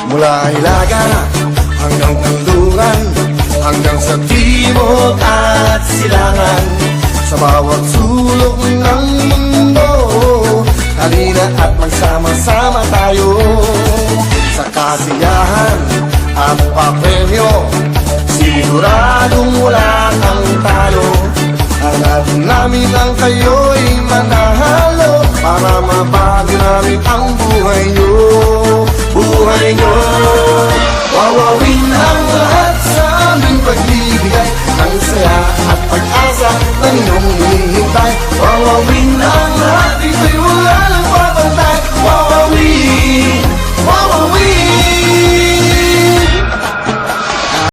Mula Hilaga hanggang Kanluran, hanggang sa timog at silangan, sa bawat sulok ng mundo, halina at magsama-sama tayo. Sa kasiyahan at papremyo, siguradong wala kang talo. Hanapin namin ang kayo'y manahalo, para mabago namin ang buhay nyo. Buhay nyo, wawawin ang lahat sa aming pagbibigay ng saya at pag-asa ng iyong hinihintay. Wawawin ang